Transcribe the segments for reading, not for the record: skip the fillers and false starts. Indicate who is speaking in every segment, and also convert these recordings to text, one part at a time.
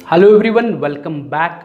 Speaker 1: Hello everyone, welcome back.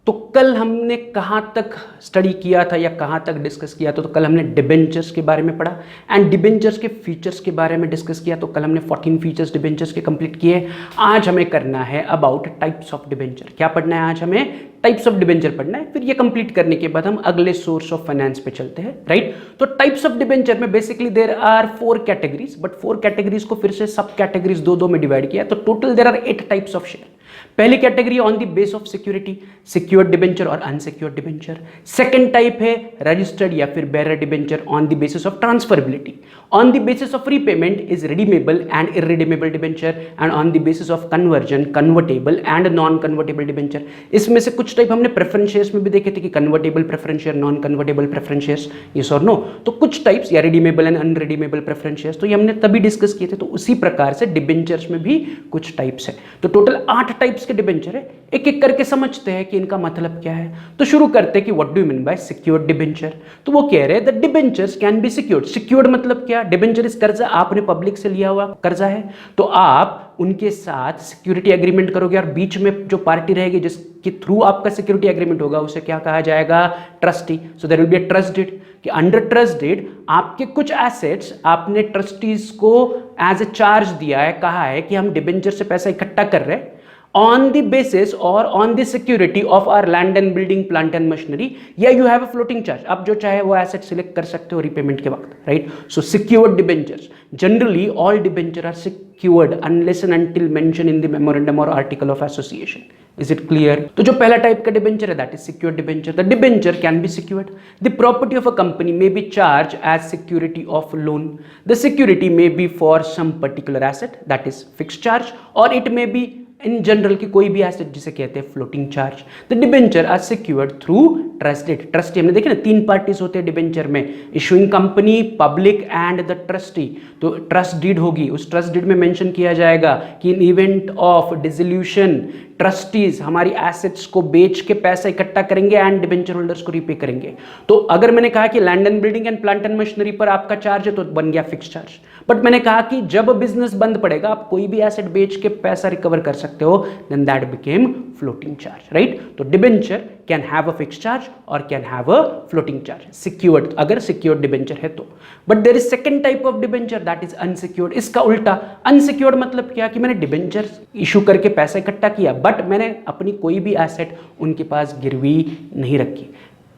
Speaker 1: तो कल हमने कहाँ तक स्टडी किया था या कहाँ तक डिस्कस किया था? तो कल हमने डिबेंचर्स के बारे में पढ़ा एंड डिबेंचर्स के फीचर्स के बारे में डिस्कस किया। तो कल हमने 14 फीचर्स डिबेंचर्स के कंप्लीट किए। आज हमें करना है अबाउट टाइप्स ऑफ डिबेंचर। क्या पढ़ना है आज? हमें टाइप्स ऑफ डिबेंचर पढ़ना है। फिर ये कंप्लीट करने के बाद हम अगले सोर्स ऑफ फाइनेंस पे चलते हैं, राइट? तो टाइप्स ऑफ डिबेंचर में basically there are 4 categories, but 4 categories को फिर से सब कैटेगरीज दो में डिवाइड किया। तो total there are 8 types of share. पहली category on the base of security, secured debenture और अनसिक्योर्ड डिबेंचर। सेकंड टाइप है रजिस्टर्ड या फिर bearer debenture on the basis of transferability. On the basis of repayment is redeemable and irredeemable debenture and on the basis of conversion convertible and non convertible debenture. इसमें से कुछ type हमने preference shares में भी देखे थे कि convertible preference share, non convertible preference shares, yes और नो। तो कुछ टाइप्स या रिडीमेबल एंड अनरिडीमेबल प्रेफरेंस शेयर्स, तो ये हमने तभी डिस्कस किए थे। तो उसी प्रकार से डिबेंचर्स में भी कुछ टाइप्स है। तो टोटल 8 टाइप्स के डिबेंचर है। एक एक करके समझते हैं कि इनका मतलब क्या है। तो शुरू करते हैं कि what do you mean by secured debenture. तो वो कह रहे हैं the debentures can be secured. Secured मतलब क्या? डिबेंचर इस कर्जा, आपने पब्लिक से लिया हुआ कर्जा है, तो आप उनके साथ सिक्योरिटी एग्रीमेंट करोगे और बीच में जो पार्टी रहेगी जिसके थ्रू आपका सिक्योरिटी एग्रीमेंट होगा उसे क्या कहा जाएगा? Trustee. So there will be a trust deed कि अंडर ट्रस्ट डीड आपके कुछ एसेट्स आपने ट्रस्टीज को एज ए चार्ज दिया है, कहा है कि हम डिबेंचर से पैसा इकट्ठा कर रहे हैं on the basis or on the security of our land and building, plant and machinery, या you have a floating charge। आप जो चाहे वो एसेट सिलेक्ट कर सकते हो रिपेमेंट के वक्त, right? So secured debentures, generally all debenture are secured unless and until mentioned in the memorandum or article of association। Is it clear? तो जो पहला टाइप का डिबेंचर है that is secured debenture। The debenture can be secured। The property of a company may be charged as security of loan। The security may be for some particular asset that is fixed charge, or it may be in general की कोई भी asset जिसे कहते हैं floating charge. The debenture are secured through trusted. Trustee हमने देखे ना, 3 parties होते हैं डिबेंचर में, issuing company, public and the trustee. तो ट्रस्ट डीड होगी, उस ट्रस्ट डीड में मेंशन किया जाएगा कि in event of dissolution trustees हमारी एसेट्स को बेच के पैसा इकट्ठा करेंगे एंड डिबेंचर होल्डर्स को रीपे करेंगे। तो अगर मैंने कहा कि land and building and plant and machinery पर आपका चार्ज है तो बन गया फिक्स चार्ज। बट मैंने कहा कि जब बिजनेस बंद पड़ेगा आप कोई भी एसेट बेच के पैसा रिकवर कर सकते हो, then that became floating charge, right? तो debenture can have a fix charge और can have a floating charge, secured, अगर सिक्योर्ड डिबेंचर है तो। But there is second type of debenture that is unsecured. इसका उल्टा, अनसिक्योर्ड मतलब क्या? कि मैंने डिबेंचर इशू करके पैसा इकट्ठा किया बट मैंने अपनी कोई भी एसेट उनके पास गिरवी नहीं रखी।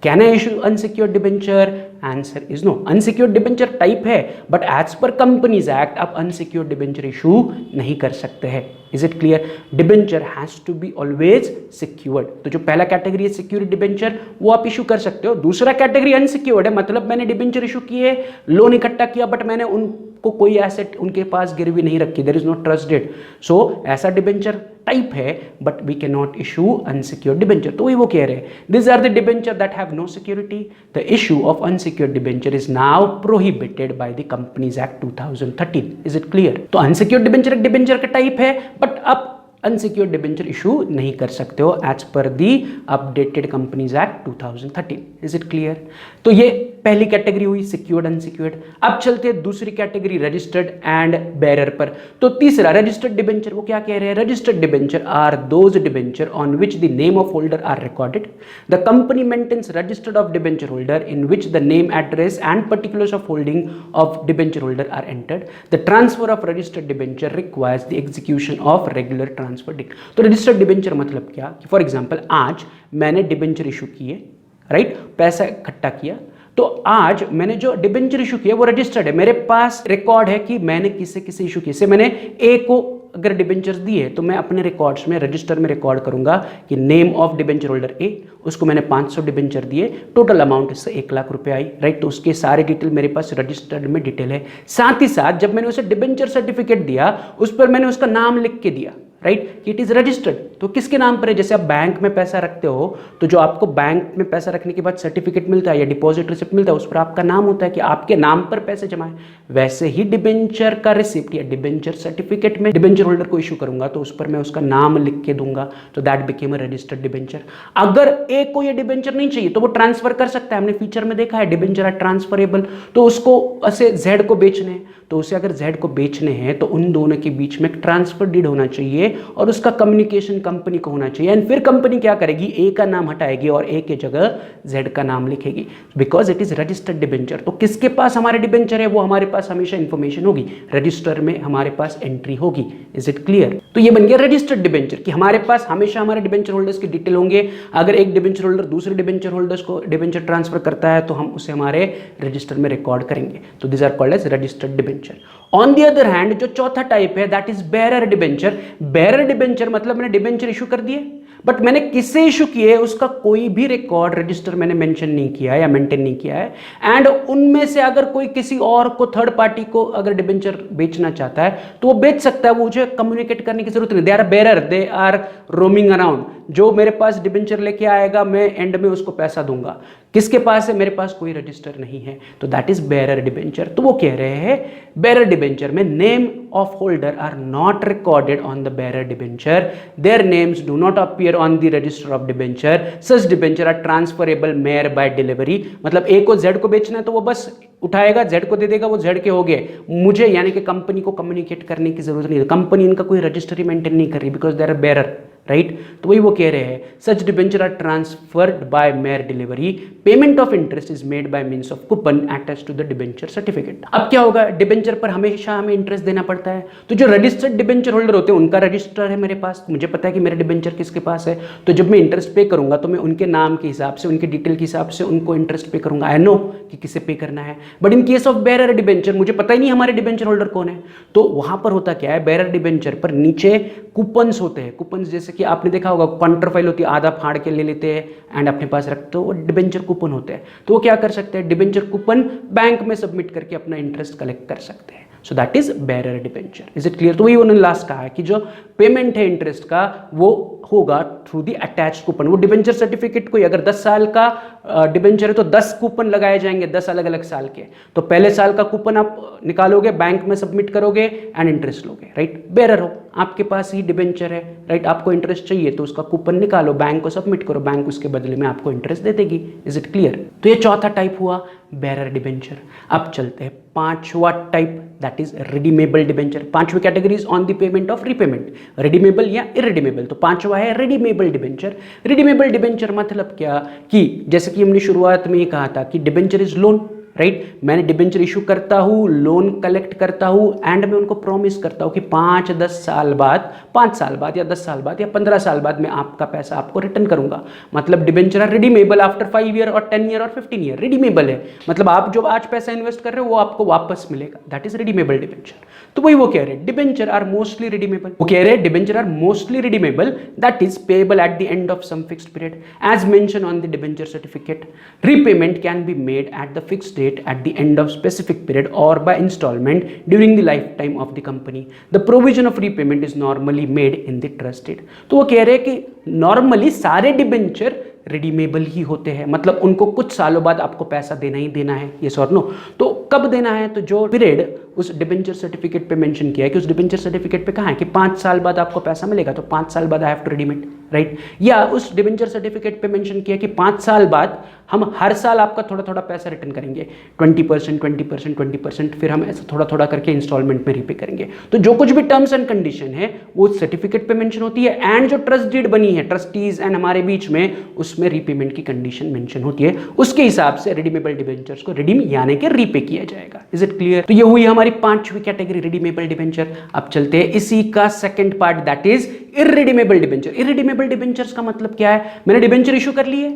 Speaker 1: Can I issue unsecured debenture? Answer is no. Unsecured debenture type है but as per companies act आप अनसिक्योर्ड डिबेंचर इशू नहीं कर सकते हैं। Is it clear? Debenture has to be always secured. तो जो पहला कैटेगरी है सिक्योर्ड डिबेंचर, वो आप इशू कर सकते हो। दूसरा कैटेगरी अनसिक्योर्ड है, मतलब मैंने डिबेंचर इशू किए, लोन इकट्ठा किया बट मैंने उनको कोई एसेट उनके पास गिरवी नहीं रखी, there is no trust deed. So ऐसा डिबेंचर टाइप है but we can not issue unsecured debenture. तो वही वो कह रहे हैं, this are the debenture that have no security. The issue of unsecured debenture is now prohibited by the companies act 2013। Is it clear? तो unsecured debenture एक debenture का type है बट आप अनसिक्योर्ड डिबेंचर इशू नहीं कर सकते हो as पर the updated companies act 2013। Is it clear? तो ये पहली कैटेगरी हुई सिक्योर्ड अनसिक्योर्ड। अब चलते हैं दूसरी कैटेगरी रजिस्टर्ड एंड बेरर पर। तो तीसरा रजिस्टर्ड डिबेंचर, वो क्या कह रहे हैं? Registered debenture are those debenture on which the name of holder are recorded. The company maintains registered of debenture holder in which the name, address and particulars of holding of debenture holder are entered. The transfer of registered debenture requires the execution of regular transfer deed. तो registered debenture मतलब क्या? कि for example आज मैंने debenture issue किए, right? पैसा इकट्ठा किया, तो आज मैंने जो डिबेंचर इशू किया वो रजिस्टर्ड है, मेरे पास रिकॉर्ड है कि मैंने किसे इशू किया। मैंने ए को अगर डिबेंचर्स दिए तो मैं अपने रिकॉर्ड्स में, रजिस्टर में रिकॉर्ड करूंगा कि नेम ऑफ डिबेंचर होल्डर ए, उसको मैंने 500 डिबेंचर दिए, टोटल अमाउंट इससे 1 लाख रुपए आई, राइट? तो उसके सारे डिटेल मेरे पास रजिस्टर्ड में डिटेल है। साथ ही साथ जब मैंने उसे डिबेंचर सर्टिफिकेट दिया उस पर मैंने उसका नाम लिख के दिया, राइट? It is registered. तो किसके नाम पर है? जैसे आप बैंक में पैसा रखते हो तो जो आपको बैंक में पैसा रखने के बाद सर्टिफिकेट मिलता है या डिपॉजिट रिसिप्ट मिलता है उस पर आपका नाम होता है कि आपके नाम पर पैसे जमा है। वैसे ही डिबेंचर का रिसिप्ट या डिबेंचर सर्टिफिकेट में डिबेंचर होल्डर को इशू करूंगा तो उस पर मैं उसका नाम लिख के दूंगा, तो that became a registered debenture. अगर ए को ये डिबेंचर नहीं चाहिए तो वो ट्रांसफर कर सकता है। हमने फीचर में देखा है डिबेंचर आर ट्रांसफरेबल। तो उसको ऐसे जेड को बेचने, तो उसे अगर जेड को बेचने हैं तो उन दोनों के बीच में ट्रांसफर डीड होना चाहिए और उसका कम्युनिकेशन कंपनी को होना चाहिए। एंड फिर कंपनी क्या करेगी, ए का नाम हटाएगी और ए के जगह जेड का नाम लिखेगी, because it is registered debenture. तो किसके पास हमारे डिबेंचर है, वो हमारे पास हमेशा इंफॉर्मेशन होगी, रजिस्टर में हमारे पास एंट्री होगी। Is it clear? तो ये बन गया रजिस्टर्ड डिबेंचर कि हमारे पास हमेशा हमारे डिबेंचर होल्डर्स की डिटेल होंगे। अगर एक डिबेंचर होल्डर दूसरे डिबेंचर होल्डर्स को डिबेंचर ट्रांसफर करता है तो हम उसे हमारे रजिस्टर में रिकॉर्ड करेंगे। तो this are called as registered debenture. On the other hand जो चौथा टाइप है that is bearer debenture. Bearer debenture मतलब मैंने डिबेंचर इशू कर दिए, बट मैंने किससे इशू किए उसका कोई भी रिकॉर्ड रजिस्टर मैंने मेंशन नहीं किया है या मेंटेन नहीं किया है। एंड उनमें से अगर कोई किसी और को, थर्ड पार्टी को अगर डिबेंचर बेचना चाहता है तो वो बेच सकता है, वो मुझे कम्युनिकेट करने की जरूरत नहीं। They are bearer, they are roaming around. जो मेरे पास डिबेंचर लेके आएगा मैं एंड में उसको पैसा दूंगा। किसके पास है, मेरे पास कोई रजिस्टर नहीं है, तो दैट इज बेरर डिबेंचर। तो वो कह रहे हैं बेरर डिबेंचर में name of holder are not recorded on the bearer debenture, their names do not appear on the register of debenture, such debenture are transferable merely by delivery. मतलब A को Z को बेचना है तो वो बस उठाएगा, जेड को दे देगा, वो जेड के हो गए। मुझे यानी कि कंपनी को कम्युनिकेट करने की जरूरत नहीं है, कंपनी इनका कोई रजिस्टर मेंटेन नहीं कर रही, because they are bearer, right. तो वही वो कह रहे हैं, such debenture are transferred by mere delivery, payment of interest is made by means of coupon attached to the debenture certificate. अब क्या होगा, डिबेंचर पर हमेशा हमें इंटरेस्ट देना पड़ता है। तो जो रजिस्टर्ड डिबेंचर होल्डर होते हैं उनका रजिस्टर है मेरे पास, मुझे पता है कि मेरा डिबेंचर किसके पास है, तो जब मैं इंटरेस्ट पे करूंगा तो मैं उनके नाम के हिसाब से, उनके डिटेल के हिसाब से उनको इंटरेस्ट पे करूंगा। आई नो कि किसे पे करना है। But in case of bearer debenture मुझे पता ही नहीं हमारे डिबेंचर होल्डर कौन है, तो वहां पर होता क्या है, बेरर डिबेंचर पर नीचे कूपन्स होते हैं। कूपन्स जैसे कि आपने देखा होगा, काउंटर फाइल होती है, आधा फाड़ के ले लेते हैं एंड अपने पास रखते हो, वो डिबेंचर कूपन होते हैं। तो वो क्या कर सकते हैं, डिबेंचर कूपन बैंक में सबमिट करके अपना इंटरेस्ट कलेक्ट कर सकते हैं। सो that is bearer debenture. Is it clear? तो वही उन्होंने लास्ट कहा है कि जो पेमेंट है इंटरेस्ट का वो होगा थ्रू दी अटैच्ड कूपन। वो डिबेंचर सर्टिफिकेट कोई अगर 10 साल का डिबेंचर है तो 10 कूपन लगाए जाएंगे, 10 अलग अलग साल के। तो पहले साल का कूपन आप निकालोगे, बैंक में सबमिट करोगे एंड इंटरेस्ट लोगे, राइट। बेरर हो, आपके पास ही डिबेंचर है, राइट, आपको इंटरेस्ट चाहिए तो उसका कूपन निकालो, बैंक को सबमिट करो, बैंक उसके बदले में आपको इंटरेस्ट दे देगी। Is it clear? तो ये चौथा टाइप हुआ बेरर डिबेंचर। अब चलते हैं पांचवा type, that is redeemable debenture. पांचवी categories on the payment of repayment, redeemable या इरिडीमेबल। तो पांचवा है रिडीमेबल डिबेंचर। रिडीमेबल डिबेंचर मतलब क्या, कि जैसे कि हमने शुरुआत में ये कहा था कि डिबेंचर इज लोन, राइट। मैंने डिबेंचर इशू करता हूँ, लोन कलेक्ट करता हूँ एंड मैं उनको प्रॉमिस करता हूँ कि 5-10 साल बाद, 5 साल बाद या 10 साल बाद या 15 साल बाद मैं आपका पैसा आपको रिटर्न करूंगा। मतलब debenture are redeemable after 5 year और 10 ईयर और 15 ईयर। रिडीमेबल है मतलब आप जो आज पैसा इन्वेस्ट कर रहे हो वो आपको वापस मिलेगा, दैट इज रिडीमेबल डिबेंचर। तो वही वो कह रहे हैं, डिबेंचर आर मोस्टली रिडीमेबल। वो कह रहे हैं debenture are mostly redeemable, that is payable at the end of some fixed period as mention on the debenture certificate. Repayment can be made at the fixed date at the end of specific period or by installment during the lifetime of the company. The provision of repayment is normally made in the trust deed. तो वो कह रहे हैं कि normally सारे debenture redeemable ही होते हैं, मतलब उनको कुछ सालों बाद आपको पैसा देना ही देना है, ये और नो। तो कब देना है, तो जो पीरियड उस डिबेंचर सर्टिफिकेट पे मेंशन किया है कि उस डिबेंचर सर्टिफिकेट पे कहा है कि 5 साल बाद आपको पैसा मिलेगा, तो 5 साल बाद I have to redeem it, right. या उस डिबेंचर सर्टिफिकेट पे मेंशन किया कि 5 साल बाद हम हर साल आपका थोड़ा थोड़ा पैसा रिटर्न करेंगे, 20%, 20%, 20%, फिर हम ऐसा थोड़ा थोड़ा करके इंस्टॉलमेंट में रीपे करेंगे। तो जो कुछ भी टर्म्स एंड कंडीशन है वो सर्टिफिकेट पे मेंशन होती है एंड जो ट्रस्ट डीड बनी है ट्रस्टीज एंड हमारे बीच में, उसमें रीपेमेंट की कंडीशन मेंशन होती है। उसके हिसाब से रिडीमेबल डिबेंचर्स को रिडीम यानी कि रीपे किया जाएगा। Is it clear? तो ये हुई हमारी पांचवी कैटेगरी रिडीमेबल डिबेंचर। अब चलते हैं इसी का second part, that is irredeemable debenture. Irredeemable debentures का मतलब क्या है, मैंने डिबेंचर इशू कर लिए,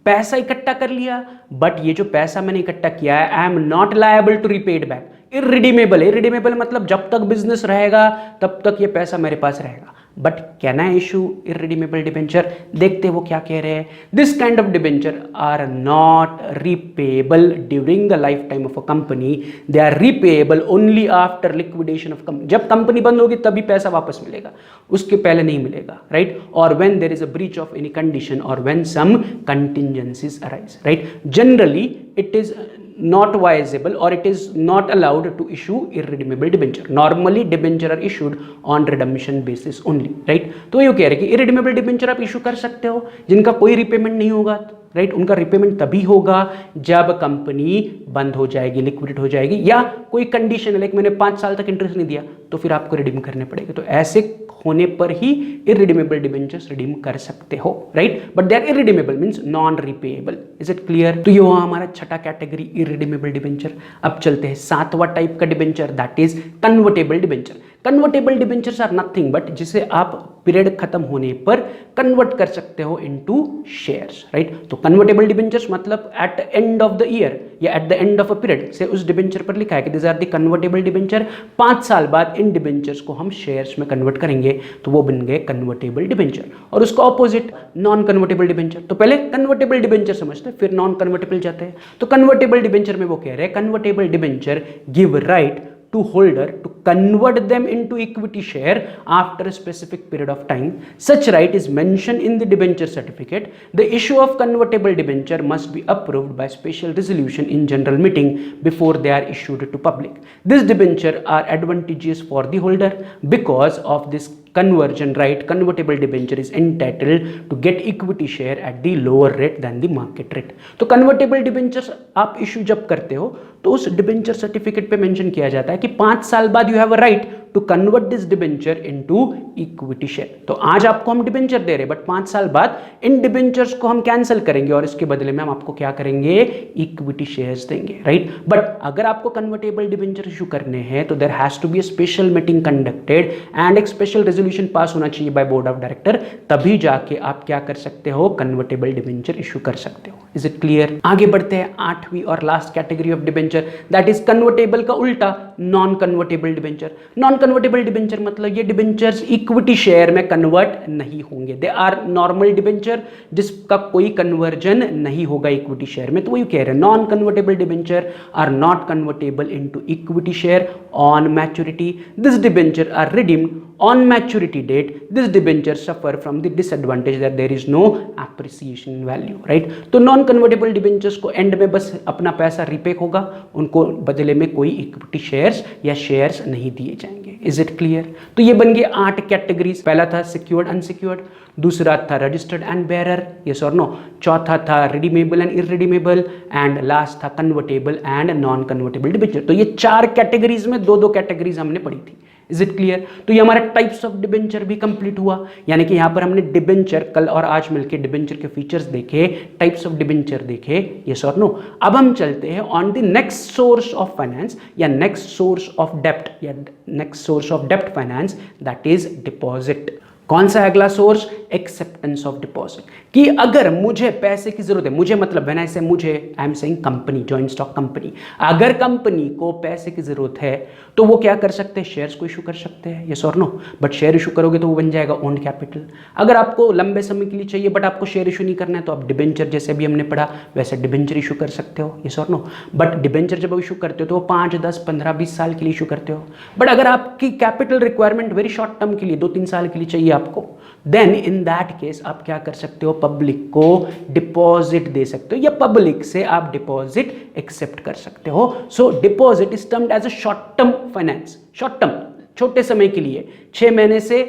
Speaker 1: पैसा इकट्ठा कर लिया, बट ये जो पैसा मैंने इकट्ठा किया है I am not liable to repay it back. Irredeemable है, इररिडीमेबल मतलब जब तक बिजनेस रहेगा तब तक ये पैसा मेरे पास रहेगा। But can I issue irredeemable debenture? देखते वो क्या कह रहे हैं। This kind of debenture are not repayable during the life time of a company, they are repayable only after liquidation of company. जब कंपनी बंद होगी तभी पैसा वापस मिलेगा, उसके पहले नहीं मिलेगा, राइट। और when there is a breach of any condition और when some contingencies arise, right. Generally it is not viable or it is not allowed to issue irredeemable debenture. Normally debenture are issued on redemption basis only, right? तो ये कह रहे हैं कि irredeemable debenture आप issue कर सकते हो जिनका कोई रिपेमेंट नहीं होगा, राइट। उनका रिपेमेंट तभी होगा जब कंपनी बंद हो जाएगी, लिक्विडेट हो जाएगी, या कोई कंडीशन है, लाइक मैंने 5 साल तक इंटरेस्ट नहीं दिया तो फिर आपको रिडीम करने पड़ेंगे। तो ऐसे होने पर ही इरिडीमेबल डिबेंचर्स रिडीम कर सकते हो, right, but they are irredeemable means non repayable. Is it clear? तो ये हुआ हमारा छठा कैटेगरी इरिडीमेबल डिबेंचर। अब चलते हैं सातवां टाइप का debenture, that is convertible debenture. Convertible debentures are nothing but जिसे आप पीरियड खत्म होने पर कन्वर्ट कर सकते हो इनटू शेयर्स, राइट। तो कन्वर्टेबल डिबेंचर्स मतलब at end of the year या at the end of a period से उस डिबेंचर पर लिखा है कि this are the convertible debenture, 5 साल बाद इन डिबेंचर्स को हम शेयर्स में कन्वर्ट करेंगे, तो वो बन गए कन्वर्टेबल डिबेंचर। और उसका ऑपोजिट नॉन कन्वर्टेबल डिबेंचर। तो पहले कन्वर्टेबल डिबेंचर समझते हैं, फिर नॉन कन्वर्टेबल जाते हैं। तो कन्वर्टेबल डिबेंचर में वो कह रहे हैं convertible debenture give right to holder to convert them into equity share after a specific period of time. Such right is mentioned in the debenture certificate. The issue of convertible debenture must be approved by special resolution in general meeting before they are issued to public. These debenture are advantageous for the holder because of this conversion right. Convertible debenture is entitled to get equity share at the lower rate than the market rate. तो convertible debentures आप issue जब करते हो तो उस debenture certificate पे mention किया जाता है कि 5 साल बाद you have a right to convert this debenture into equity share. तो आज आपको हम डिबेंचर दे रहे हैं बट 5 साल बाद इन डिबेंचर्स को हम कैंसिल करेंगे और इसके बदले में हम आपको क्या करेंगे, इक्विटी शेयर्स देंगे, राइट। बट अगर आपको कन्वर्टेबल डिबेंचर इशू करने हैं तो there has to be a special meeting conducted and एक स्पेशल रेजोल्यूशन पास होना चाहिए बाय बोर्ड ऑफ डायरेक्टर, तभी जाके आप क्या कर सकते हो, कन्वर्टेबल डिबेंचर इशू कर सकते हो। Is it clear? आगे बढ़ते हैं 8वीं और last category of debenture, that is convertible का उल्टा non convertible debenture. Non convertible debenture मतलब ये डिबेंचर्स इक्विटी शेयर में कन्वर्ट नहीं होंगे, दे आर नॉर्मल डिबेंचर जिसका कोई कन्वर्जन नहीं होगा इक्विटी शेयर में। तो वही कह रहे हैं non convertible debenture are not convertible into equity share on maturity. This debenture are redeemed on maturity date. This debenture suffer from the disadvantage that there is no appreciation value, right? तो non convertible debentures को and में बस अपना पैसा repay होगा, उनको बदले में कोई इक्विटी शेयर्स या शेयर्स नहीं दिए जाएंगे। Is it clear? तो ये बन गए 8 कैटेगरीज। पहला था सिक्योर्ड अनसिक्योर्ड, दूसरा था रजिस्टर्ड एंड बेयरर, यस और नो, चौथा था redeemable and irredeemable, and last था convertible and non convertible debenture. तो ये 4 कैटेगरीज में 2-2 कैटेगरीज हमने पढ़ी थी। Is it clear? तो ये हमारा टाइप्स ऑफ डिबेंचर भी कंप्लीट हुआ, यानी कि यहां पर हमने डिबेंचर कल और आज मिलकर डिबेंचर के फीचर्स देखे, टाइप्स ऑफ डिबेंचर देखे, यस और नो। अब हम चलते हैं on the next source of finance या नेक्स्ट सोर्स ऑफ डेप्ट या नेक्स्ट सोर्स ऑफ डेप्ट फाइनेंस, दैट इज डिपॉजिट। कौन सा है अगला सोर्स? Acceptance of deposit. कि अगर मुझे पैसे की जरूरत है, मुझे मतलब व्हेन आई से मुझे, I am saying company, joint stock company, अगर कंपनी को पैसे की जरूरत है तो वो क्या कर सकते हैं, शेयर्स को इशू कर सकते हैं, यस और नो। बट शेयर इशू करोगे तो वो बन जाएगा ओन्ड कैपिटल। अगर आपको लंबे समय के लिए चाहिए बट आपको शेयर इशू नहीं करना है तो आप डिबेंचर, जैसे भी हमने पढ़ा वैसे डिबेंचर इशू कर सकते हो, यस और नो। बट डिबेंचर जब इशू करते हो तो वो 5, 10, 15, 20 साल के लिए इशू करते हो। बट अगर आपकी capital requirement very short term के लिए 2-3 साल के लिए चाहिए आपको, देन इन दैट केस आप क्या कर सकते हो, पब्लिक को डिपॉजिट दे सकते हो या पब्लिक से आप डिपॉजिट एक्सेप्ट कर सकते हो। So deposit is termed as a short term finance, short term, छोटे समय के लिए, 6 महीने से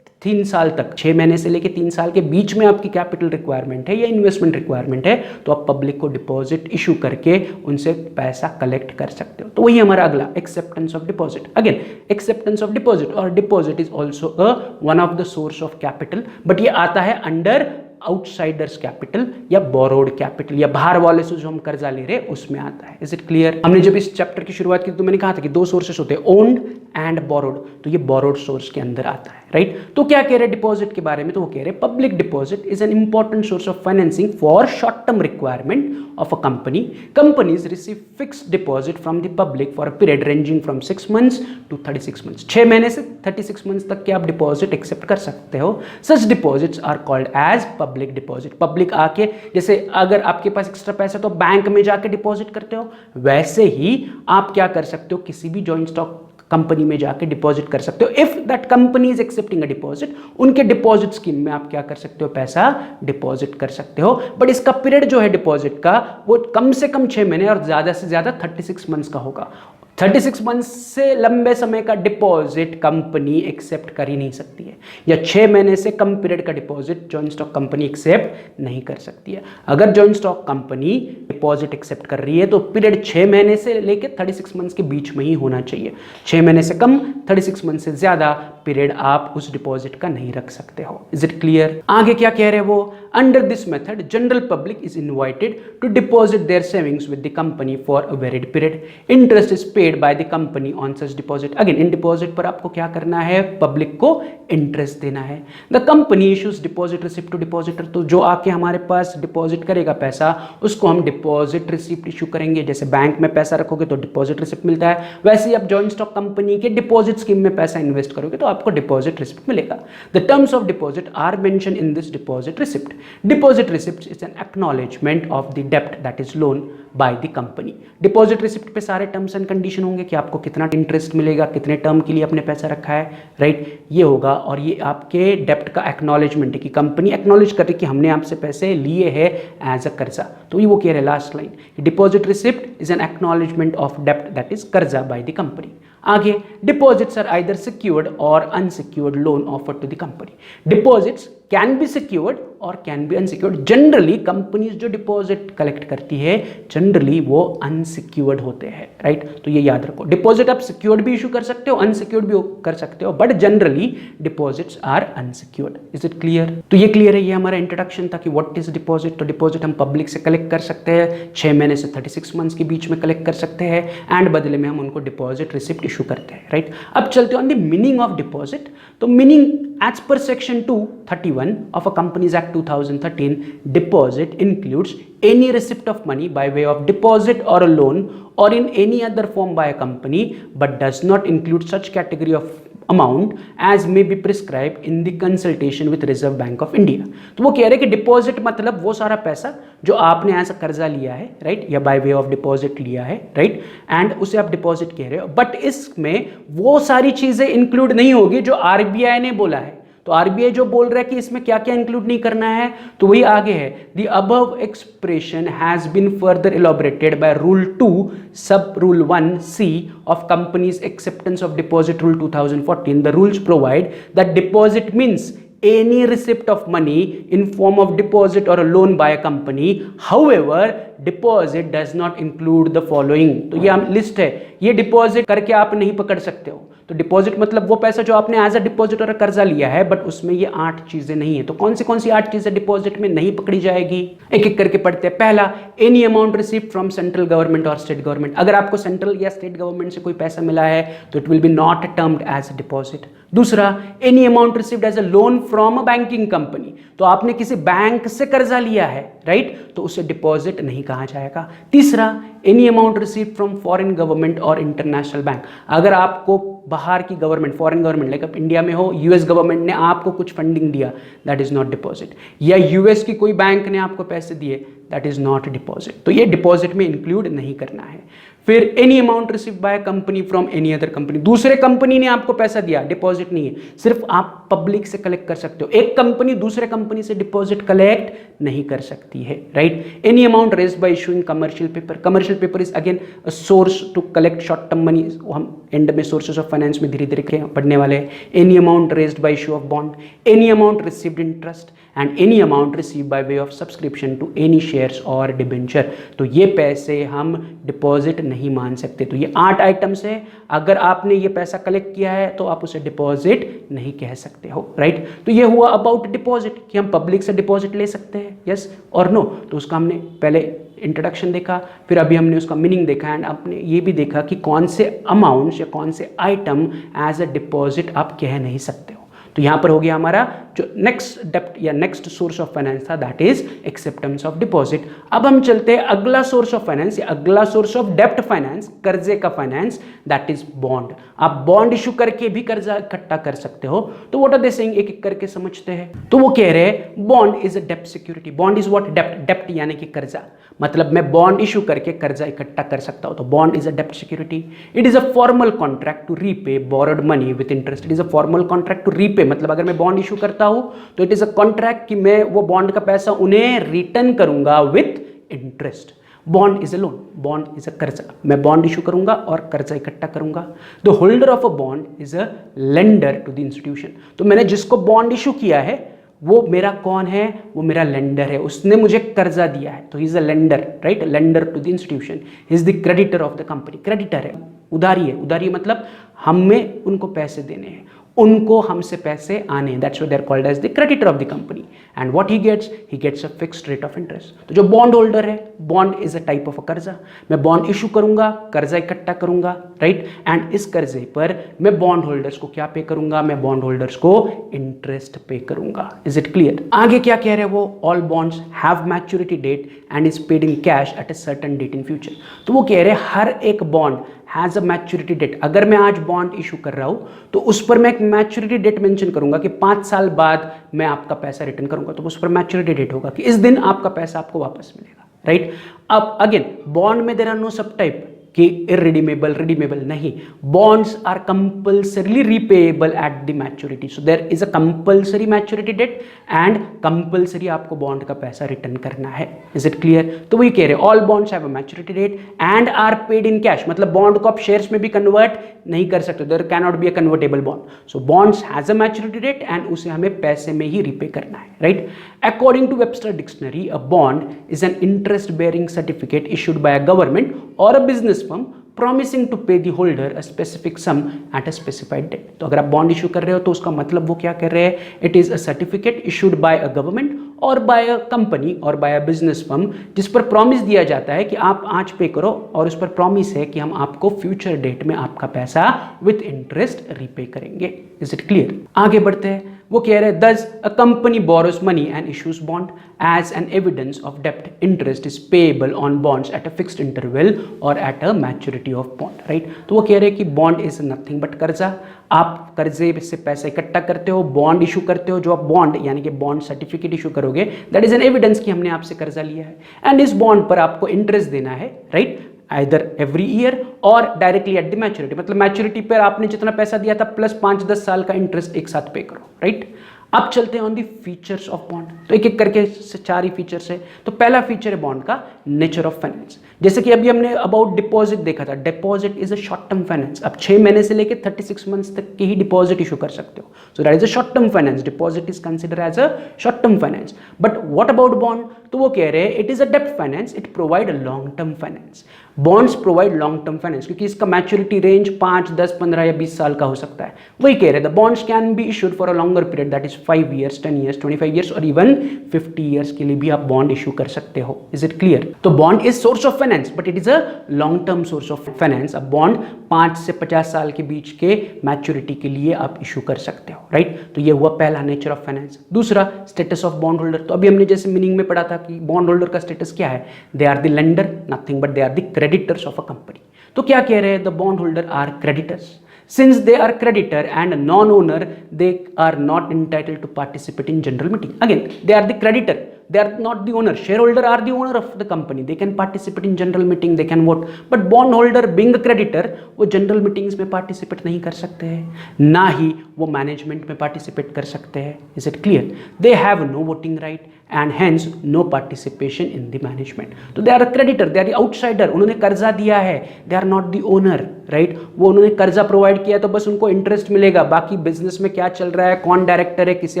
Speaker 1: 3 साल तक, 6 महीने से लेके 3 साल के बीच में आपकी कैपिटल रिक्वायरमेंट है या इन्वेस्टमेंट रिक्वायरमेंट है तो आप पब्लिक को डिपॉजिट इशू करके उनसे पैसा कलेक्ट कर सकते हो। तो वही हमारा अगला acceptance of deposit. Again acceptance of deposit, और deposit is also one of the source of capital, but ये आता है अंडर आउटसाइडर्स कैपिटल या बोरोड कैपिटल या बाहर वाले से जो हम कर्जा ले रहे हैं उसमें आता है। Is it clear? हमने जब इस चैप्टर की शुरुआत की तो मैंने कहा था कि 2 सोर्सेस होते हैं, ओन्ड एंड बोरोड, तो ये बोरोड सोर्स के अंदर आता है, राइट। तो क्या कह रहे हैं डिपॉजिट के बारे में, तो वो कह रहे हैं public deposit is an important source of financing for short term requirement of a company. Companies receive fixed deposit from the public for a period ranging from 6 months to 36 months। 6 महीने से 36 months तक के आप deposit accept कर सकते हो। Such deposits are called as public deposit. Public आके, जैसे अगर आपके पास एक्स्ट्रा पैसा तो बैंक में जाके डिपॉजिट करते हो, वैसे ही आप क्या कर सकते हो, किसी भी जॉइंट स्टॉक कंपनी में जाके डिपॉजिट कर सकते हो। If that company is accepting a deposit, उनके डिपॉजिट स्कीम में आप क्या कर सकते हो, पैसा डिपॉजिट कर सकते हो। बट इसका पीरियड जो है डिपॉजिट का वो कम से कम 6 महीने और ज्यादा से ज्यादा 36 मंथ्स का होगा। 36 मंथ्स से लंबे समय का डिपॉजिट कंपनी एक्सेप्ट कर ही नहीं सकती है, या 6 महीने से कम पीरियड का deposit joint stock company accept नहीं कर सकती है। अगर joint stock company deposit accept कर रही है तो पीरियड 6 महीने से लेकर 36 मंथ्स के बीच में ही होना चाहिए। 6 महीने से कम, 36 मंथ से ज्यादा पीरियड आप उस डिपॉजिट का नहीं रख सकते हो। Is it clear? आगे क्या कह रहे हैं वो, under this method general public is invited to deposit their savings with the company for a varied period, interest is paid by the company on such deposit. Again in deposit पर आपको क्या करना है, पब्लिक को interest देना है। The company issues deposit receipt to depositor, तो जो आके हमारे पास डिपॉजिट करेगा पैसा उसको हम डिपॉजिट रिसिप्ट इशू करेंगे। जैसे बैंक में पैसा रखोगे तो डिपॉजिट रिसिप्ट मिलता है, वैसे ही आप जॉइंट स्टॉक कंपनी के डिपॉजिट स्कीम में पैसा इन्वेस्ट करोगे तो आपको डिपॉजिट रिसिप्ट मिलेगा। The terms of deposit are mention in this deposit receipt. Deposit receipt is an acknowledgement of the डेप्ट that is loan by the company. Deposit receipt पे सारे टर्म्स एंड कंडीशन होंगे कि आपको कितना इंटरेस्ट मिलेगा, कितने टर्म के लिए आपने पैसा रखा है, राइट, ये होगा। और ये आपके डेप्ट का एक्नॉलेजमेंट है कि कंपनी एक्नॉलेज कर रही कि हमने आपसे पैसे लिए हैं एज अ कर्जा। तो ये वो कह रहे हैं last line, deposit receipt is an acknowledgement of डेप्ट दैट इज कर्जा बाय द कंपनी। आगे, deposits are either secured or unsecured loan offered to the company. Deposits can be secured or can be unsecured. Generally companies जो deposit collect करती है generally वो unsecured होते हैं, right, तो ये याद रखो। डिपॉजिट आप सिक्योर्ड भी इशू कर सकते हो, अनसिक्योर्ड भी कर सकते हो, but generally deposits are unsecured. Is it clear? तो ये क्लियर है, ये हमारा इंट्रोडक्शन था कि व्हाट इज डिपॉजिट। तो डिपॉजिट हम पब्लिक से कलेक्ट कर सकते हैं, 6 महीने से 36 मंथ्स के बीच में कलेक्ट कर सकते हैं, एंड बदले में हम उनको डिपॉजिट रिसिप्ट इशू करते हैं, राइट। अब चलते हैं on the meaning of deposit. तो meaning as per section 231 of a Companies Act 2013, deposit includes any receipt of money by way of deposit or a loan or in any other form by a company, but does not include such category of amount as may be prescribed in the consultation with Reserve Bank of India। तो वो कह रहे हैं कि deposit मतलब वो सारा पैसा जो आपने ऐसा कर्जा लिया है, राइट, या बाय वे ऑफ डिपॉजिट लिया है, राइट, एंड उसे आप डिपॉजिट कह रहे हो, बट इसमें वो सारी चीजें इंक्लूड नहीं होगी जो आरबीआई ने बोला है। तो आरबीआई जो बोल रहा है कि इसमें क्या क्या इंक्लूड नहीं करना है, तो वही आगे है, the above expression has been further elaborated by rule 2 sub rule 1C of companies acceptance of deposit rule 2014. The rules provide that deposit means any receipt of money in form of deposit or a loan by a company. However, deposit does not include the following। तो ये list है, ये deposit करके आप नहीं पकड़ सकते हो। तो डिपॉजिट मतलब वो पैसा जो आपने एज अ डिपॉजिट और कर्जा लिया है, बट उसमें ये 8 चीजें नहीं है। तो कौन सी 8 चीजें डिपॉजिट में नहीं पकड़ी जाएगी, एक एक करके पढ़ते हैं। पहला, any amount received from central government और स्टेट गवर्नमेंट। अगर आपको सेंट्रल या स्टेट गवर्नमेंट से कोई पैसा मिला है तो it will be not termed as a deposit. दूसरा, any amount received as a loan from a banking company. तो आपने किसी बैंक से कर्जा लिया है, राइट, तो उसे डिपॉजिट नहीं कहा जाएगा। तीसरा, any amount received from foreign government और इंटरनेशनल बैंक। अगर आपको बाहर की गवर्नमेंट, फॉरेन गवर्नमेंट, लाइक आप इंडिया में हो, यूएस गवर्नमेंट ने आपको कुछ फंडिंग दिया, दैट इज नॉट डिपॉजिट। या यूएस की कोई बैंक ने आपको पैसे दिए, दैट इज नॉट डिपॉजिट। तो ये डिपॉजिट में इंक्लूड नहीं करना है। फिर any amount received by company from any other company. दूसरे कंपनी ने आपको पैसा दिया, डिपॉजिट नहीं है, सिर्फ आप पब्लिक से कलेक्ट कर सकते हो। एक कंपनी दूसरे कंपनी से डिपॉजिट कलेक्ट नहीं कर सकती है, right. Any amount raised by issuing commercial paper. Commercial paper is again a source to collect short term money. हम एंड में सोर्सेस ऑफ फाइनेंस में धीरे धीरे पढ़ने वाले हैं। Any amount raised by issue of bond, any amount received in trust and any amount received by way of subscription to any shares और debenture. तो ये पैसे हम डिपॉजिट नहीं मान सकते। तो ये 8 आइटम्स है, अगर आपने ये पैसा कलेक्ट किया है तो आप उसे डिपॉजिट नहीं कह सकते हो, राइट। तो ये हुआ अबाउट डिपॉजिट कि हम पब्लिक से डिपॉजिट ले सकते हैं, यस और नो। तो उसका हमने पहले इंट्रोडक्शन देखा, फिर अभी हमने उसका मीनिंग देखा, एंड आपने ये भी देखा कि कौन से अमाउंट्स या कौन से आइटम एज अ डिपॉजिट आप कह नहीं सकते हो। तो यहां पर हो गया हमारा जो नेक्स्ट डेप्ट या नेक्स्ट सोर्स ऑफ फाइनेंस था, that is acceptance of deposit. अब हम चलते हैं अगला सोर्स ऑफ फाइनेंस या अगला सोर्स ऑफ डेप्ट फाइनेंस, कर्जे का फाइनेंस, दैट इज बॉन्ड। आप बॉन्ड इशू करके भी कर्जा इकट्ठा कर सकते हो। तो व्हाट आर दे सेइंग, एक एक करके समझते हैं। तो वो कह रहे हैं बॉन्ड इज अ डेप्ट सिक्योरिटी। बॉन्ड इज व्हाट, डेप्ट। डेप्ट यानी कि कर्जा, मतलब मैं बॉन्ड इशू करके कर्जा इकट्ठा कर सकता हूं। तो बॉन्ड इज अ डेप्ट security. It is a formal contract to repay borrowed money with interest. It is a formal contract to repay, मतलब अगर मैं बॉन्ड इशू करता हूं तो इट इज अ कॉन्ट्रैक्ट कि मैं वो बॉन्ड का पैसा उन्हें रिटर्न करूंगा with interest. Bond is a loan, bond is a कर्जा। मैं बॉन्ड इशू करूंगा और कर्जा इकट्ठा करूंगा। The holder of a bond is a lender to the institution. तो मैंने जिसको बॉन्ड इशू किया है वो मेरा कौन है, वो मेरा लेंडर है, उसने मुझे कर्जा दिया है, तो he is a lender, right, lender to the institution, he is the creditor of the company, creditor है, उधारी है, उधारी मतलब हमें उनको पैसे देने हैं, उनको हमसे पैसे आने, that's why they are called as the creditor of the company, and what he gets a fixed rate of interest. तो जो बॉन्ड होल्डर है, bond is a type of a कर्जा, मैं बॉन्ड इशू करूंगा, कर्जा इकट्ठा करूंगा, राइट, एंड इस कर्जे पर मैं बॉन्ड होल्डर्स को क्या पे करूंगा, मैं बॉन्ड होल्डर्स को इंटरेस्ट पे करूंगा। Is it clear? आगे क्या कह रहे हैं वो, all bonds have maturity date and is paid in cash at a certain date in future. तो वो कह रहे हैं हर एक bond has a maturity date. अगर मैं आज बॉन्ड इशू कर रहा हूं तो उस पर मैं एक मैच्योरिटी डेट मेंशन करूंगा कि 5 साल बाद मैं आपका पैसा रिटर्न करूंगा, तो उस पर मैच्योरिटी डेट होगा कि इस दिन आपका पैसा आपको वापस मिलेगा, राइट। अब अगेन बॉन्ड में there are no sub type कि इरिडीमेबल, रिडीमेबल नहीं, bonds are compulsorily repayable at the maturity, so there is a compulsory maturity date and compulsory आपको बॉन्ड का पैसा रिटर्न करना है। Is it clear? तो वही कह रहे हैं all bonds have a maturity date and are paid in cash, मतलब बॉन्ड को आप शेयर्स में भी कन्वर्ट नहीं कर सकते, there can not be a convertible bond, so bonds has a maturity date and उसे हमें पैसे में ही रिपे करना है, right. According to Webster dictionary, a bond is an interest bearing certificate issued by a government or a business firm promising to pay the holder a specific sum at a specified date। तो अगर आप bond issue कर रहे हो तो उसका मतलब वो क्या कर रहे हैं, it is a certificate issued by a government और बाय अ कंपनी और बाय अ बिजनेस फर्म, जिस पर प्रॉमिस दिया जाता है कि आप आज पे करो और उस पर प्रॉमिस है कि हम आपको फ्यूचर डेट में आपका पैसा विथ इंटरेस्ट रीपे करेंगे। Is it clear? आगे बढ़ते हैं, वो कह रहे हैं thus a company borrows money and issues bond as an evidence of डेप्ट, interest is payable on bonds at a fixed interval और at a maturity of bond, right. तो वो कह रहे हैं कि बॉन्ड इज नथिंग बट कर्जा, आप कर्जे से पैसा इकट्ठा करते हो, बॉन्ड इशू करते हो, जो आप बॉन्ड यानी कि बॉन्ड सर्टिफिकेट इशू करोगे दैट इज एन एविडेंस कि हमने आपसे कर्जा लिया है, एंड इस बॉन्ड पर आपको इंटरेस्ट देना है, राइट, आइदर एवरी ईयर और डायरेक्टली एट द मैच्योरिटी, मतलब मैच्योरिटी पर आपने जितना पैसा दिया था प्लस 5-10 साल का इंटरेस्ट एक साथ पे करो, राइट। अब चलते हैं on the features of bond, तो एक एक करके 4 ही फीचर्स है। तो पहला फीचर है बॉन्ड का नेचर ऑफ फाइनेंस, जैसे कि अभी हमने अबाउट डिपॉजिट देखा था, deposit is a short term finance, अब 6 महीने से लेकर 36 मंथ्स तक की ही डिपॉजिट इशू कर सकते हो, so that is a short term finance, deposit is consider as a short term finance. But what about bond, तो वो कह रहे हैं इट इज अ डेप्ट finance, it provide a long term finance, bonds provide long term finance क्योंकि इसका maturity range 5, 10, 15 या 20 साल का हो सकता है। वही कह रहे हैं the bonds can be issued for a longer period, that is 5 years, 10 years, 25 years और इवन 50 ईयर्स के लिए भी आप बॉन्ड इशू कर सकते हो। Is it clear? तो bond is source of finance but it is a long term source of finance. अब बॉन्ड 5 से 50 साल के बीच के मैच्योरिटी के लिए आप इशू कर सकते हो, राइट। तो ये हुआ पहला नेचर ऑफ फाइनेंस। दूसरा स्टेटस ऑफ बॉन्ड होल्डर, तो अभी हमने जैसे मीनिंग में पढ़ा था कि बॉन्ड होल्डर का स्टेटस क्या है, they are the lender, nothing but they are the creditors of a company. तो क्या कह रहे हैं, the bond holder are creditors, since they are creditor and non-owner they are not entitled to participate in general meeting. Again they are the creditor, they are not the owner, shareholder are the owner of the company, they can participate in general meeting, they can vote, but bond holder being a creditor वो general meetings में participate नहीं कर सकते हैं, ना ही वो management में participate कर सकते हैं। Is it clear? They have no voting right and hence no participation in the management. तो they are a creditor, they are the outsider, उन्होंने कर्जा दिया है, they are not the owner, right? वो उन्होंने कर्जा प्रोवाइड किया तो बस उनको इंटरेस्ट मिलेगा, बाकी बिजनेस में क्या चल रहा है, कौन डायरेक्टर है, किसे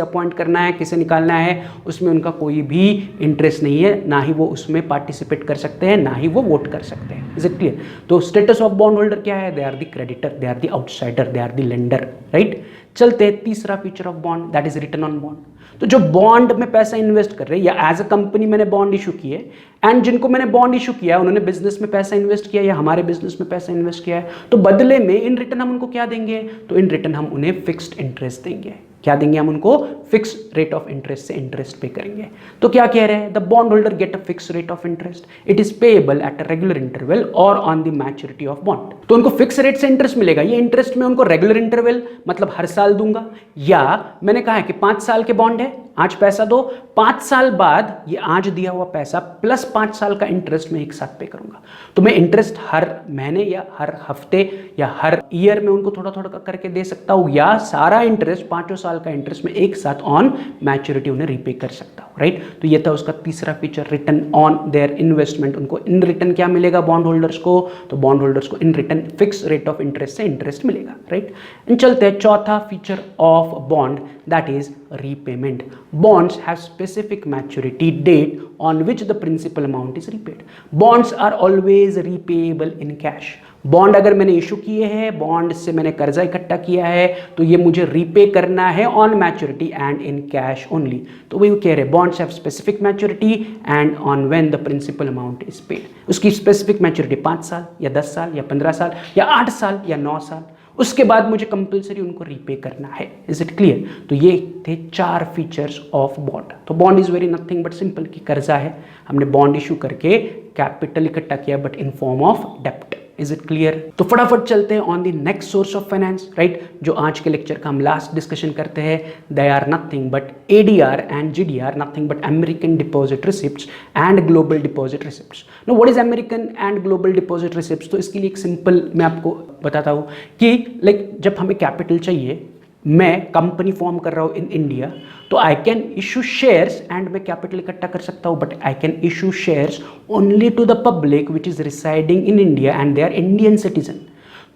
Speaker 1: अपॉइंट करना है, किसे निकालना है, उसमें उनका कोई भी इंटरेस्ट नहीं है, ना ही वो उसमें पार्टिसिपेट कर सकते हैं, ना ही वो वोट कर सकते हैं। Is it clear? तो स्टेटस ऑफ बॉन्ड होल्डर क्या है, they are the creditor, they are the outsider, they are the lender, right. चलते हैं तीसरा feature of bond, that is return on bond. तो जो बॉन्ड में पैसा इन्वेस्ट कर रहे हैं या एज अ कंपनी मैंने बॉन्ड इशू किए एंड जिनको मैंने बॉन्ड इशू किया उन्होंने बिजनेस में पैसा इन्वेस्ट किया या हमारे बिजनेस में पैसा इन्वेस्ट किया है, तो बदले में इन रिटर्न हम उनको क्या देंगे, तो इन रिटर्न हम उन्हें फिक्स्ड इंटरेस्ट देंगे। क्या देंगे हम उनको, फिक्स रेट ऑफ इंटरेस्ट से इंटरेस्ट पे करेंगे। तो क्या कह रहे हैं, the bond holder get a fix rate of interest, it is payable at a regular interval और on the maturity of bond. तो उनको फिक्स रेट से इंटरेस्ट मिलेगा, ये इंटरेस्ट मैं उनको रेगुलर इंटरवल मतलब हर साल दूंगा, या मैंने कहा है कि 5 साल के बॉन्ड है, आज पैसा दो, 5 साल बाद ये आज दिया हुआ पैसा प्लस 5 साल का इंटरेस्ट मैं एक साथ पे करूंगा। तो मैं इंटरेस्ट हर महीने या हर हफ्ते या हर ईयर में उनको थोड़ा थोड़ा करके दे सकता हूँ, या सारा इंटरेस्ट 5 साल का इंटरेस्ट में एक साथ ऑन मैच्योरिटी उन्हें रीपे कर सकता हूँ, राइट। तो ये था उसका तीसरा feature, return on their investment. उनको इन रिटर्न क्या मिलेगा बॉन्ड होल्डर्स को, तो बॉन्ड होल्डर्स को in return fix rate of interest से इंटरेस्ट मिलेगा, राइट। चलते हैं चौथा feature of bond, that is repayment. Bonds have specific maturity date on which the principal amount is repaid. Bonds are always repayable in cash. Bond अगर मैंने issue किए हैं, bond से मैंने कर्जा इकट्ठा किया है, तो ये मुझे रीपे करना है on maturity and in cash only. तो वही कह रहे हैं bonds have specific maturity and on when the principal amount is paid. उसकी स्पेसिफिक मैच्योरिटी 5 साल या 10 साल या 15 साल या 8 साल या 9 साल. उसके बाद मुझे कंपल्सरी उनको रीपे करना है. Is it clear? तो ये थे 4 फीचर्स ऑफ बॉन्ड. तो bond is very nothing but simple कि कर्जा है, हमने बॉन्ड इशू करके कैपिटल इकट्ठा किया बट इन फॉर्म ऑफ डेप्ट. Is it clear? तो फटाफट चलते हैं on the next source of finance, right? जो आज के लेक्चर का हम लास्ट डिस्कशन करते हैं. They are nothing but ADR and GDR, nothing but American deposit receipts and global deposit receipts. No, what is American and global deposit receipts? तो इसके लिए एक सिंपल मैं आपको बताता हूँ कि लाइक जब हमें कैपिटल चाहिए, मैं कंपनी फॉर्म कर रहा हूँ इन इंडिया, तो I can issue shares and मैं कैपिटल इकट्ठा कर सकता हूँ, but I can issue shares only to the public which is residing in India and they are Indian citizen.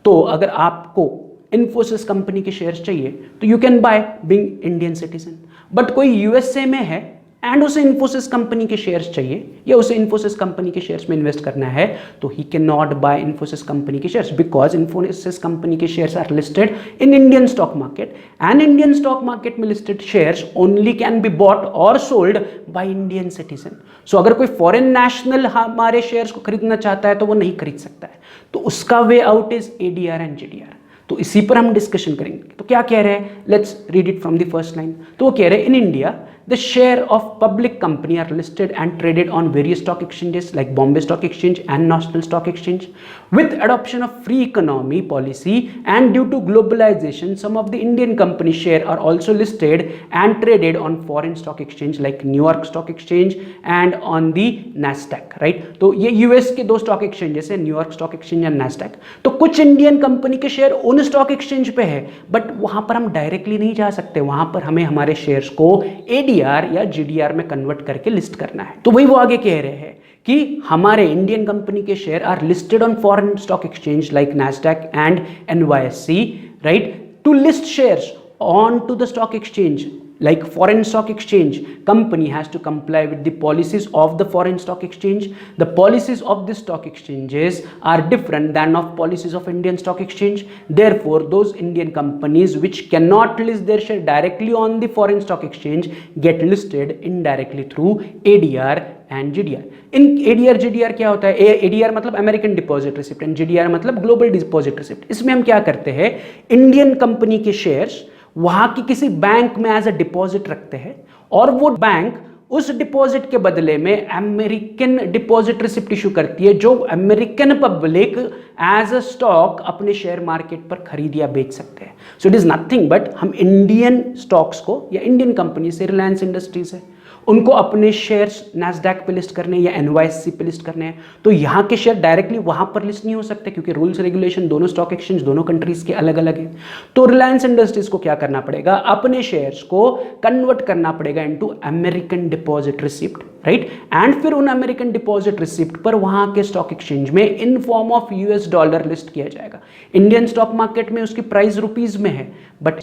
Speaker 1: तो अगर आपको इन्फोसिस कंपनी के शेयर्स चाहिए तो you can buy being Indian citizen. But कोई USA में है एंड उसे इन्फोसिस कंपनी के शेयर्स चाहिए या उसे इन्फोसिस कंपनी के शेयर्स में इन्वेस्ट करना है, तो he can not buy Infosys company के शेयर्स बिकॉज इन्फोसिस कंपनी के shares are listed in Indian stock market and Indian stock market में listed shares only can be bought or sold by Indian citizen. So अगर कोई foreign national हमारे shares को खरीदना चाहता है तो वो नहीं खरीद सकता है. तो उसका way out is ADR and GDR. तो इसी पर हम डिस्कशन करेंगे. तो क्या कह रहे हैं? Let's read it from the first line. तो वो कह रहे हैं in India the share of public company are listed and traded on various stock exchanges like Bombay Stock Exchange and National Stock Exchange. With adoption of free economy policy and due to globalization, some of the Indian company share are also listed and traded on foreign stock exchange like New York Stock Exchange and on the Nasdaq, right? तो ये US के 2 stock exchanges है, New York stock exchange and Nasdaq. तो कुछ Indian company के share उन stock exchange पे है, बट वहां पर हम डायरेक्टली नहीं जा सकते. वहां पर हमें हमारे शेयर्स को ADR या GDR में कन्वर्ट करके लिस्ट करना है. तो वही वो आगे कह रहे हैं कि हमारे इंडियन कंपनी के share are listed on foreign stock exchange like NASDAQ and NYSE, right? To list shares on to the stock exchange like foreign stock exchange, company has to comply with the policies of the foreign stock exchange. The policies of the stock exchanges are different than of policies of Indian stock exchange. Therefore, those Indian companies which cannot list their share directly on the foreign stock exchange get listed indirectly through ADR and GDR. In ADR GDR क्या होता है? ADR मतलब American deposit receipt and GDR मतलब global deposit receipt. इसमें हम क्या करते हैं? इंडियन कंपनी के शेयर्स वहां की किसी बैंक में एज अ डिपॉजिट रखते हैं और वो बैंक उस डिपॉजिट के बदले में अमेरिकन डिपॉजिट रिसिप्ट इशू करती है जो American public as a stock अपने शेयर मार्केट पर खरीद या बेच सकते हैं. So it is nothing but हम इंडियन स्टॉक्स को या इंडियन कंपनी से, रिलायंस इंडस्ट्रीज है, उनको अपने शेयर्स NASDAQ पे लिस्ट करने या NYSE पे लिस्ट करने हैं. तो यहाँ के शेयर डायरेक्टली वहाँ पर लिस्ट नहीं हो सकते क्योंकि रूल्स रेगुलेशन दोनों स्टॉक एक्सचेंज दोनों कंट्रीज के अलग अलग हैं. तो रिलायंस इंडस्ट्रीज को क्या करना पड़ेगा? अपने शेयर्स को कन्वर्ट करना पड़ेगा into American deposit receipt, right? And फिर उन अमेरिकन डिपॉजिट रिसिप्ट पर वहाँ के स्टॉक एक्सचेंज में इन form of US dollar list किया जाएगा. इंडियन स्टॉक मार्केट में उसकी प्राइस रुपीज में है, बट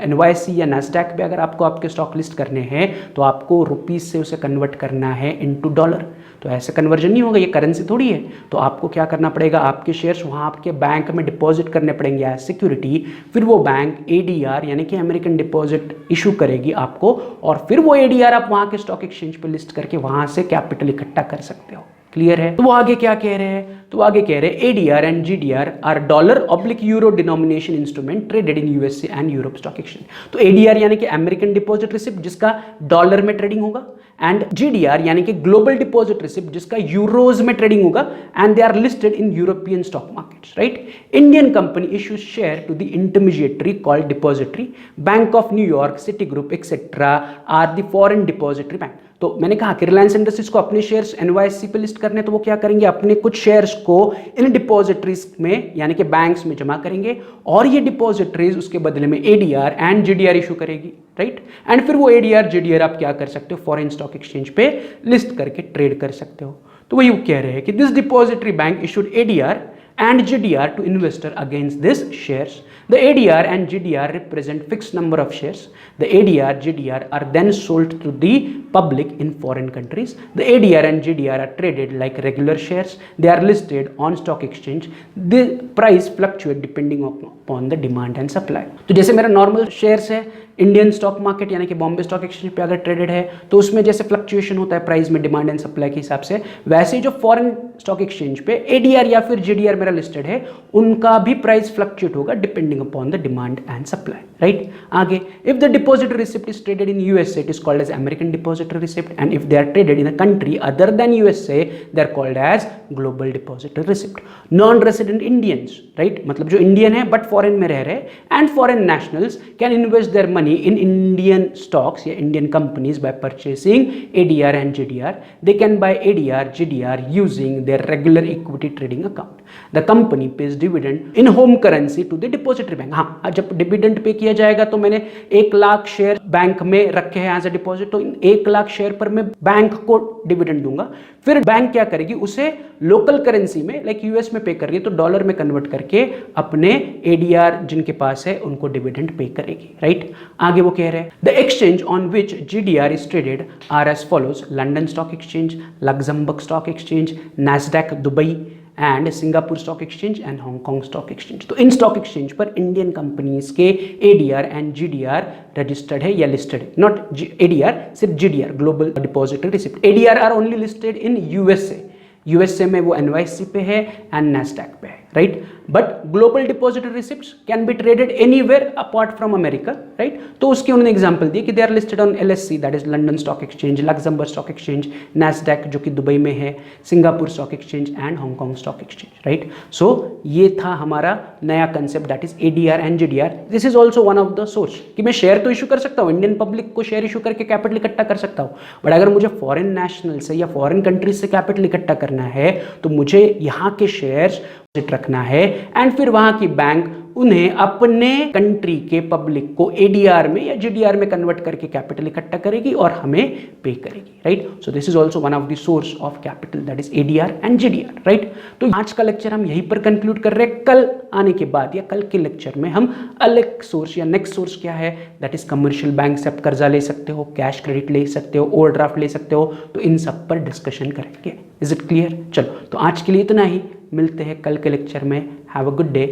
Speaker 1: NYSE या NASDAQ पे अगर आपको आपके स्टॉक लिस्ट करने हैं तो आपको रुपीज से उसे कन्वर्ट करना है इनटू डॉलर. तो ऐसे कन्वर्जन नहीं होगा, ये करेंसी थोड़ी है. तो आपको क्या करना पड़ेगा? आपके शेयर्स वहाँ आपके बैंक में डिपॉजिट करने पड़ेंगे एज सिक्योरिटी. फिर वो बैंक ADR यानी कि अमेरिकन डिपॉजिट इशू करेगी आपको और फिर वो ADR आप वहाँ के स्टॉक एक्सचेंज पे लिस्ट करके वहाँ से कैपिटल इकट्ठा कर सकते हो. क्लियर है? तो वो आगे क्या कह रहे हैं? तो आगे कह रहे हैं ADR and GDR are $/dollar euro denomination instrument traded in USA and Europe stock exchange. तो ADR यानी कि अमेरिकन डिपॉजिट रिसिप्ट जिसका डॉलर में ट्रेडिंग होगा एंड GDR यानी कि ग्लोबल डिपॉजिट रिसिप्ट जिसका यूरोज में ट्रेडिंग होगा and they are listed in European stock markets, right? Indian company issues share to the intermediary called depository. Bank of New York, Citigroup etcetera are the foreign depository bank. तो मैंने कहा कि Reliance industries को अपने shares NYSE पे list करने, तो वो क्या करेंगे? अपने कुछ शेयर्स को इन डिपॉजिटरीज में यानी कि बैंक्स में जमा करेंगे और ये डिपॉजिटरीज उसके बदले में ADR एंड GDR इशू करेगी, राइट? एंड फिर वो ADR GDR आप क्या कर सकते हो? फॉरेन स्टॉक एक्सचेंज पे लिस्ट करके ट्रेड कर सकते हो. तो वही कह रहे हैं कि this depository bank issued ADR and GDR to investor against these shares. The ADR and GDR represent fixed number of shares. The ADR, GDR are then sold to the public in foreign countries. The ADR and GDR are traded like regular shares. They are listed on stock exchange. The price fluctuate depending upon the demand and supply. तो जैसे मेरा normal shares है Indian stock market यानी कि Bombay stock exchange पे अगर traded है तो उसमें जैसे फ्लक्चुएशन होता है प्राइस में डिमांड एंड सप्लाई के हिसाब से, वैसे ही जो फॉरेन स्टॉक एक्सचेंज पे एडीआर या फिर जीडीआर मेरा लिस्टेड है उनका भी प्राइस फ्लक्चुएट होगा depending upon the demand and supply, right. आगे, if the depository receipt is traded in USA it is called as American depository receipt and if they are traded in a country other than USA they are called as global depository receipt. Non resident Indians, right, मतलब जो Indian है but foreign में रह रहे and foreign nationals can invest their money in Indian stocks या Indian companies by purchasing ADR and GDR. They can buy ADR GDR using their regular equity trading account. The company pays dividend in home currency to the depository bank. हाँ, जब dividend pay किया जाएगा तो मैंने 1 lakh share bank में रखे हैं as a deposit, तो 1 लाख शेयर पर मैं बैंक को डिविडेंड दूंगा. फिर बैंक क्या करेगी, उसे लोकल करेंसी में लाइक यूएस में पे कर रही है तो डॉलर में कन्वर्ट करके अपने एडीआर जिनके पास है उनको डिविडेंड पे करेगी, राइट. आगे वो कह रहे हैं the exchange on which GDR is traded are as follows: London stock exchange, Luxembourg stock exchange, Nasdaq Dubai and Singapore stock exchange and Hong Kong stock exchange. तो इन स्टॉक एक्सचेंज पर Indian companies के ADR and GDR registered है या listed है. Not ADR, सिर्फ GDR, global depository receipt. ADR are only listed in USA. USA में वो एनवाईसी पे है एंड नैस्डैक पे है, right. But global depository receipts can be traded anywhere apart from America, right. तो उसकी उन्होंने एग्जांपल दी कि they are listed on LSC, that is London stock exchange, Luxembourg stock exchange, NASDAQ जो कि दुबई में है, Singapore stock exchange and Hong Kong stock exchange, right. So ये था हमारा नया concept, that is ADR and GDR. This is also one of the source कि मैं शेयर तो इशू कर सकता हूँ, इंडियन पब्लिक को शेयर इशू करके कैपिटल इकट्ठा कर सकता हूँ, बट अगर मुझे फॉरेन नेशनल से या फॉरेन कंट्रीज से कैपिटल इकट्ठा करना है तो मुझे यहाँ के शेयर्स रखना है एंड फिर वहां की बैंक उन्हें अपने कंट्री के पब्लिक को एडीआर में या जीडीआर में कन्वर्ट करके कैपिटल इकट्ठा करेगी और हमें पे करेगी, right. So this is also one of the source of capital, that is ADR and GDR, right. तो आज का लेक्चर हम यहीं पर कंक्लूड कर रहे हैं. कल आने के बाद या कल के लेक्चर में हम अलग सोर्स या नेक्स्ट सोर्स क्या है, दैट इज कमर्शियल बैंक से आप कर्जा ले सकते हो, कैश क्रेडिट ले सकते हो, ओवरड्राफ्ट ले सकते हो, तो इन सब पर डिस्कशन करेंगे. Is it clear? चलो, तो आज के लिए इतना ही. मिलते हैं कल के लेक्चर में. Have a good day.